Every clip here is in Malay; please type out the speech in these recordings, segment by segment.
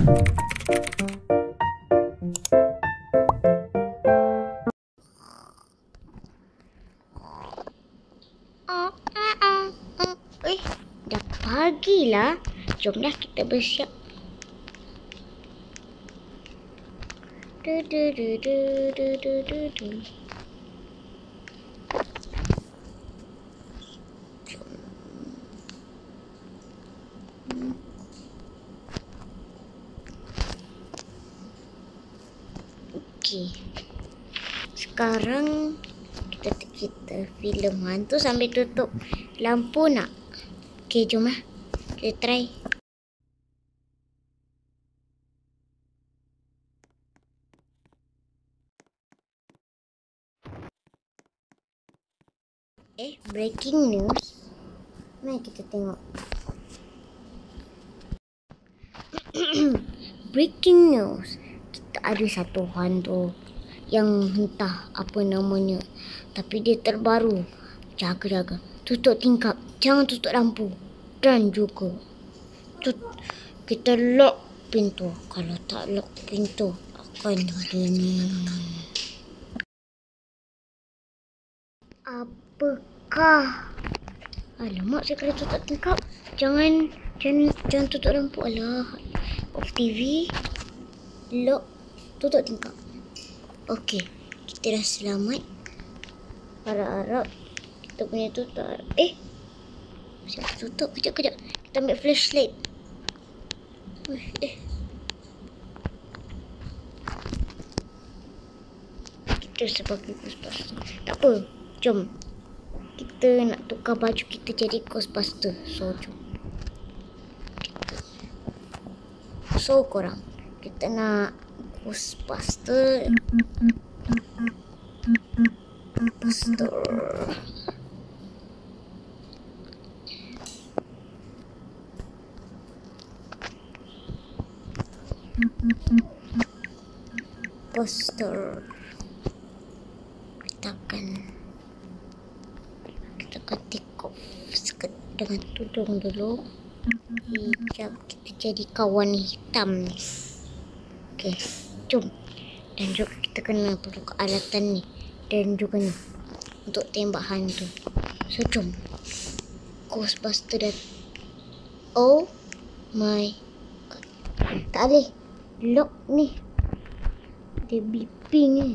Dah pagi lah. Jomlah kita bersiap. Okey. Sekarang kita filem hantu sambil tutup lampu nak. Okey, jom lah. Kita try. Breaking news. Mari kita tengok. Breaking news. Kita ada satu hantu yang entah apa namanya, tapi dia terbaru. Jaga-jaga. Tutup tingkap. Jangan tutup lampu. Dan juga kita lock pintu. Kalau tak lock pintu akan bunyi. Apakah? Alamak, saya kena tutup tingkap. Jangan tutup lampu. Alah. Off TV. Lock. Tutup tingkap. Okey. Kita dah selamat. Harap-harap kita punya tutup. Siap tutup. Kejap. Kita ambil flashlight. Kita sebagai Ghostbuster. Tak apa. Jom. Kita nak tukar baju kita jadi Ghostbuster. So, jom. So, korang. Kita nak Ghostbuster. Poster. Kita akan take off dengan tudung dulu. Hijab kita jadi kawan hitam ni. Okey, jom. Dan juga kita kena perlu kealatan ni. Dan juga ni untuk tembak hantu. So, jom. Ghostbuster dah. Oh my god. Tak boleh. Lock ni. Dia beeping ni.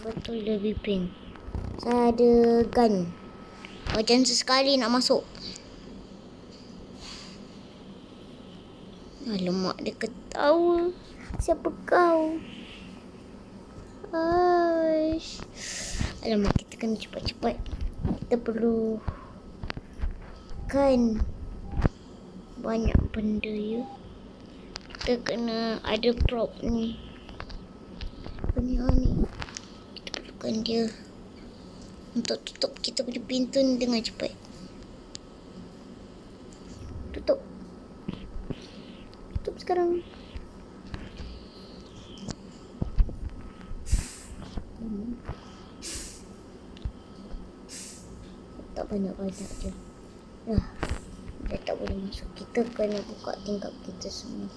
Betul dia beeping. Saya ada gun. Macam sesekali nak masuk. Alamak, dia ketawa. Siapa kau? Aish. Alamak, kita kena cepat-cepat. Kita perlu kan banyak benda ya. Kita kena ada prop ni. Apa ni? Kita perlukan dia untuk tutup kita punya pintu ni dengan cepat. Tutup sekarang. Tak banyak-banyak je. Dia tak boleh masuk. Kita kena buka tingkap kita semua.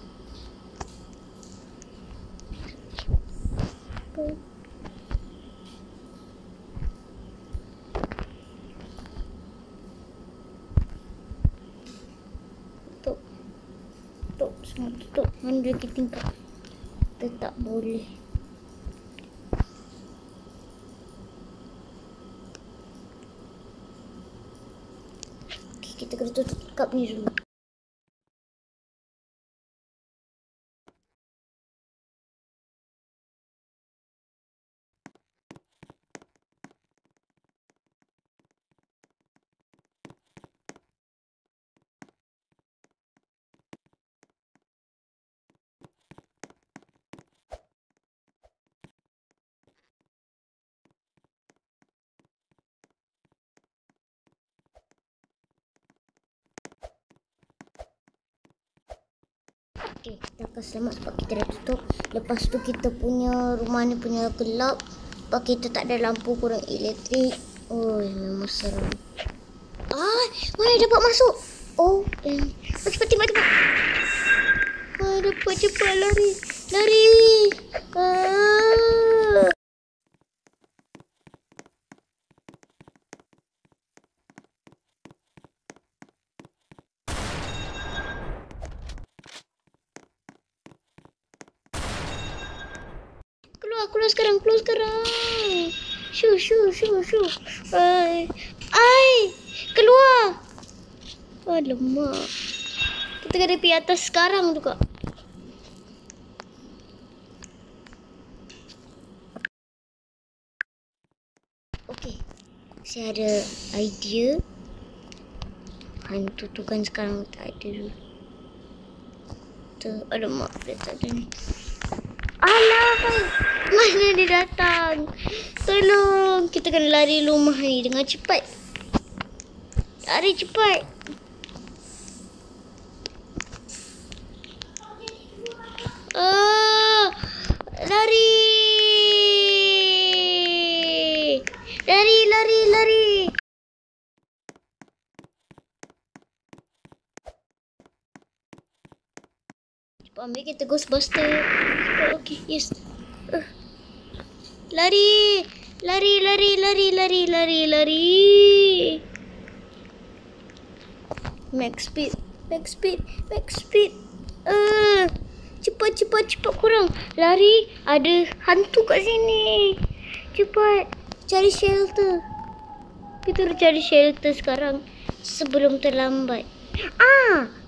Tutup semua, tutup. Mana lagi tingkap? Kita tak boleh. Okay, kita kena tutup tingkap ni dulu. Okay, kita akan selamat sebab kita dah tutup. Lepas tu kita punya rumah ni punya gelap. Sebab kita tak ada lampu kurang elektrik. Oh, memang seram. Mana dapat masuk? Oh, cepat tembak. Dapat cepat lari. Lari. Keluar sekarang. Shoo. Keluar. Alamak. Kita kena pergi atas sekarang juga. Okey. Saya ada idea. Hantu tu kan sekarang tak ada. Alamak, dia tak ada ni. Alah, mana dia datang? Tolong, kita kena lari rumah ni dengan cepat. Lari cepat. Lari. Cepat ambil kita Ghostbuster. Okey, yes. Lari. Max speed. Cepat korang. Lari, ada hantu kat sini. Cepat, cari shelter. Kita harus cari shelter sekarang sebelum terlambat.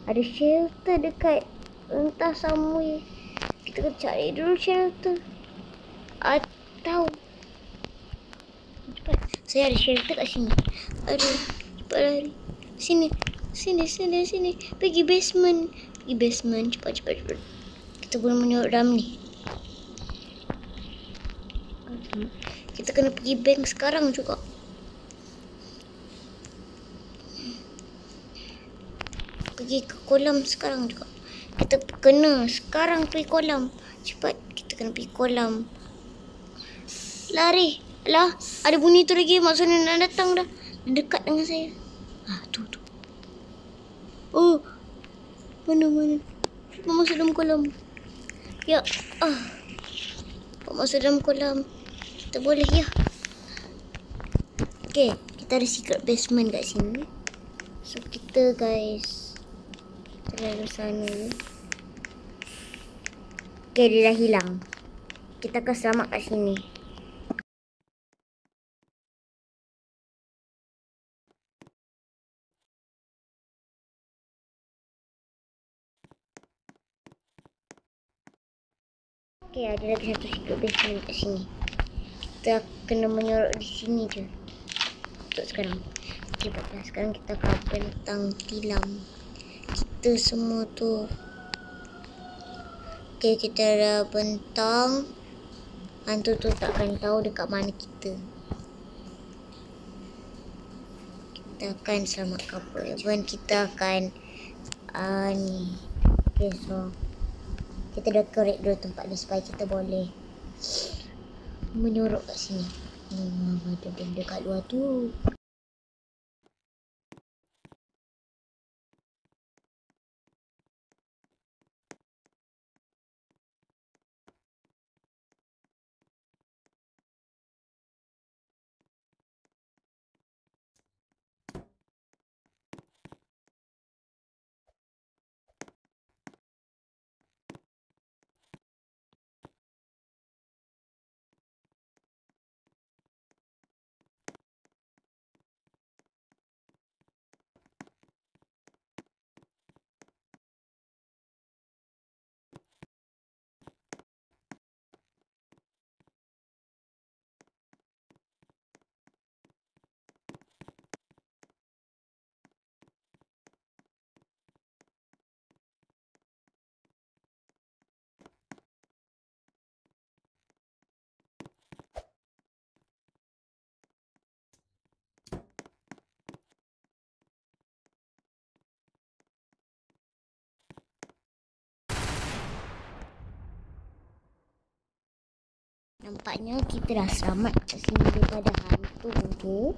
Ada shelter dekat entah somewhere. Kita kena cari dulu shelter. Atau cepat, saya ada shelter kat sini. Aduh, cepat lari. Sini. Pergi basement. Cepat. Kita boleh menyorok dalam ni. Kita kena pergi bank sekarang juga. Pergi ke kolam sekarang juga. Kita kena sekarang pergi kolam. Cepat, kita kena pergi kolam. Lari. Alah, ada bunyi tu lagi. Maksudnya nak datang dah. Dekat dengan saya. Tu. Oh. Mana? Cepat masuk dalam kolam. Ya. Cepat masuk dalam kolam. Kita boleh, ya. Okay, kita ada secret basement kat sini. So, kita guys, kita lalu sana. Okay, dia dah hilang. Kita akan selamat kat sini. Okay, ada lagi satu secret basement kat sini. Kita kena menyorok di sini je. Untuk sekarang. Okay, baiklah. Sekarang kita akan bentang tilam kita semua tu. Okay, kita dah bentang. Hantu tu takkan tahu dekat mana kita. Kita akan selamat couple. Cuman kita akan ni. Okay, so kita decorate dulu tempat ni supaya kita boleh menyorok kat sini. Ada benda kat luar tu. Nampaknya kita dah selamat kat sini daripada hantu tu.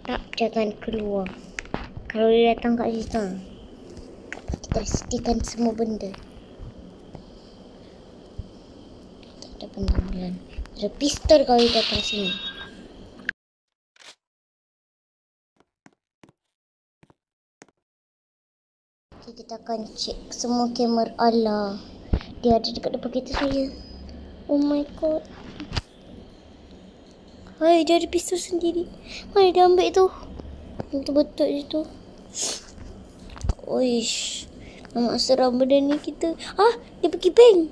Tak, jangan keluar. Kalau dia datang kat kita, kita sediakan semua benda. Tak ada benda lain. Ada pistol kalau dia datang sini. Okay, kita akan cek semua kamera. Allah, dia ada dekat depan kita saya. Oh my god. Hai, dia ada pistol sendiri. Mana dia ambil tu? Betul-betul je tu. Oish. Amat seram benda ni kita. Ah, dia pergi bank.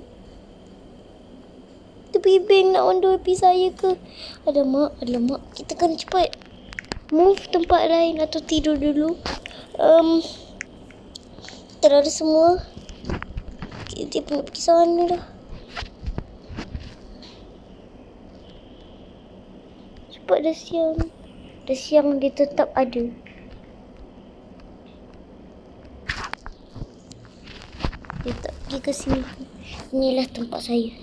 Dia pergi bank nak on HP saya ke? Alamak. Kita kena cepat move tempat lain atau tidur dulu. Terada semua. Dia pun nak pergi sana dah. Cepat, dah siang. Dah siang, dia tetap ada. Dia tak pergi ke sini. Inilah tempat saya.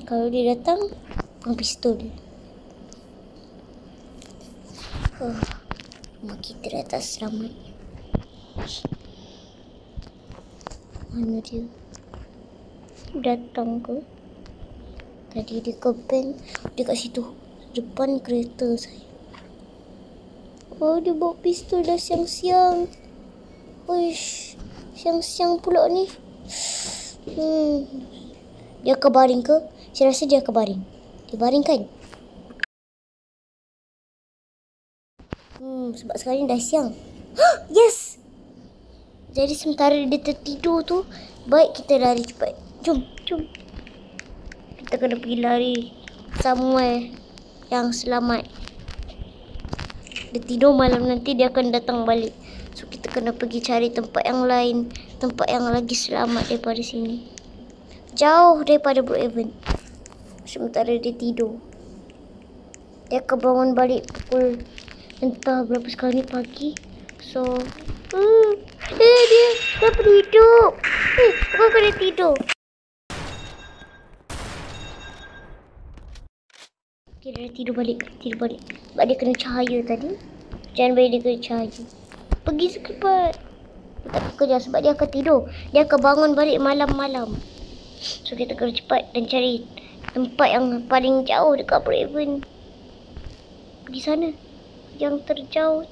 Kalau dia datang, pegang pistol dia. Rumah kita dah tak selamat. Mana dia? Datang ke? Tadi dia ke bank. Dia kat situ. Depan kereta saya. Oh, dia bawa pistol dah siang-siang. Uish. Siang-siang pula ni. Dia akan baring ke? Saya rasa dia akan baring. Dia baring kan? Sebab sekarang dah siang. Yes! Jadi sementara dia tertidur tu, baik kita lari cepat. Jom. Kita kena pergi lari somewhere yang selamat. Dia tidur malam nanti dia akan datang balik. So kita kena pergi cari tempat yang lain, tempat yang lagi selamat daripada sini. Jauh daripada Brookhaven. Sementara dia tidur. Dia akan bangun balik pukul entah berapa sekarang ni pagi. So dia dapat hidup. Bukan kena tidur. Okay, dia dah tidur balik. Sebab dia kena cahaya tadi. Jangan bagi dia kena cahaya. Pergi cepat. Dia tak kerja sebab dia akan tidur. Dia akan bangun balik malam-malam. So kita kena cepat dan cari tempat yang paling jauh dekat Brookhaven. Pergi sana. Yang terjauh.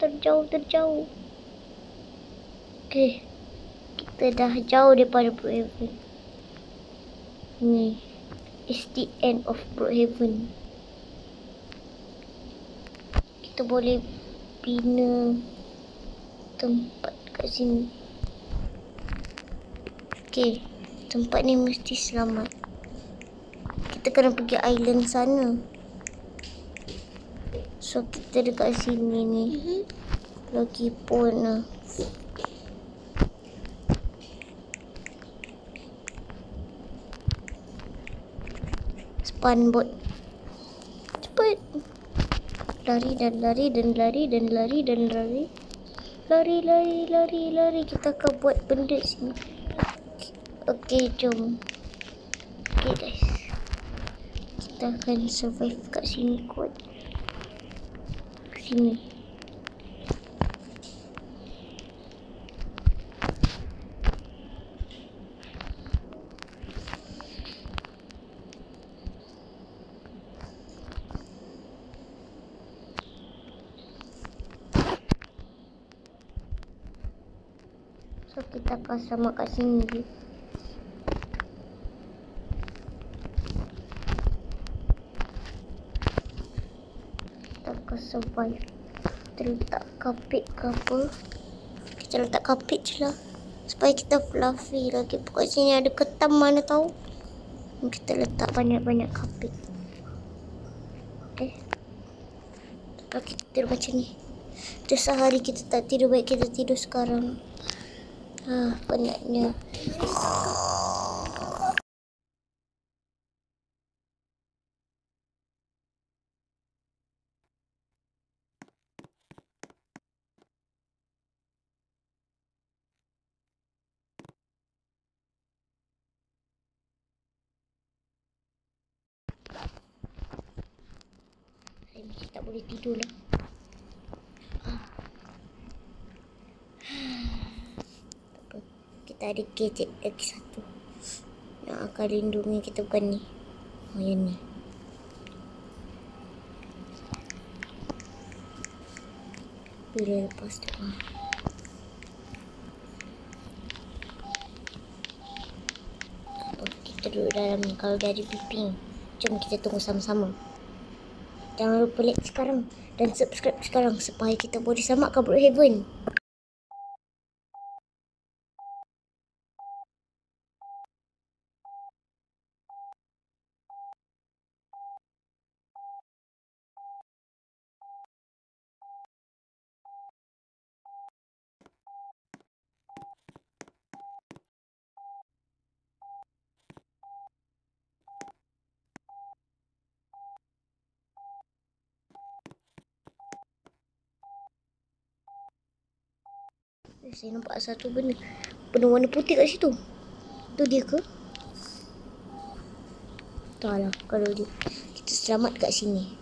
Okay. Kita dah jauh daripada Brookhaven. Ni is the end of Brookhaven. Kita boleh bina tempat kat sini. Okay. Tempat ni mesti selamat. Kita kena pergi island sana. So kita dekat sini ni. Lagipun spanboat. Cepat. Lari. Lari. Kita akan buat benda sini. Okay, jom. Okay guys. Kita akan survive kat sini kot. Sini. So kita akan sama kat sini je. Kita akan survive. Kita letak kapit ke apa. Kita letak kapit je lah. Supaya kita fluffy lagi. Pokok sini ada ketam mana tahu. Kita letak banyak-banyak kapit. Okay. Kalau kita tidur macam ni. Terus sehari kita tak tidur baik. Kita tidur sekarang. Penatnya. Saya mesti tak boleh tidur lah. kita ada gadget lagi satu yang akan lindungi kita, bukan ni. Oh, yang ni. Bila lepas tu kita duduk dalam ni. Kalau dia ada beeping, jom kita tunggu sama-sama. Jangan lupa like sekarang dan subscribe sekarang supaya kita boleh selamatkan Brookhaven. Saya nampak satu benda warna putih kat situ. Tu dia ke? Tak lah, kalau dia, kita selamat kat sini.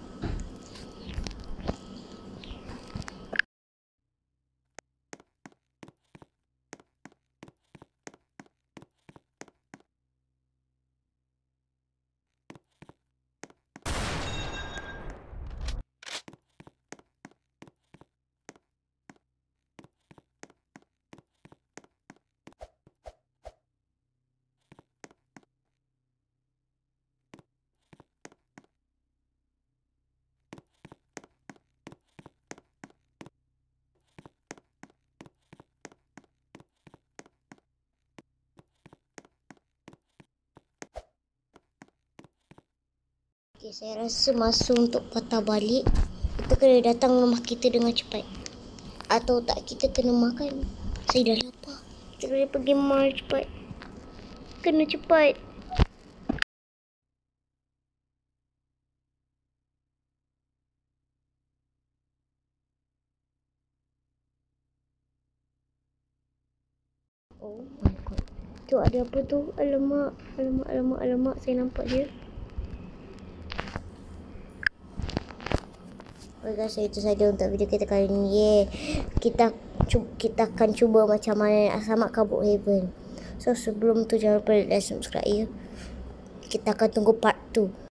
Okay, saya rasa masa untuk patah balik, kita kena datang rumah kita dengan cepat. Atau tak, kita kena makan. Saya dah lapar. Kita kena pergi mall cepat. Kena cepat. Oh my god. Tu ada apa tu? Alamak. Saya nampak dia. Okay guys, itu saja untuk video kita kali ni. Kita akan cuba macam mana nak selamatkan Brookhaven. So sebelum tu jangan lupa like dan subscribe ya. Kita akan tunggu part 2.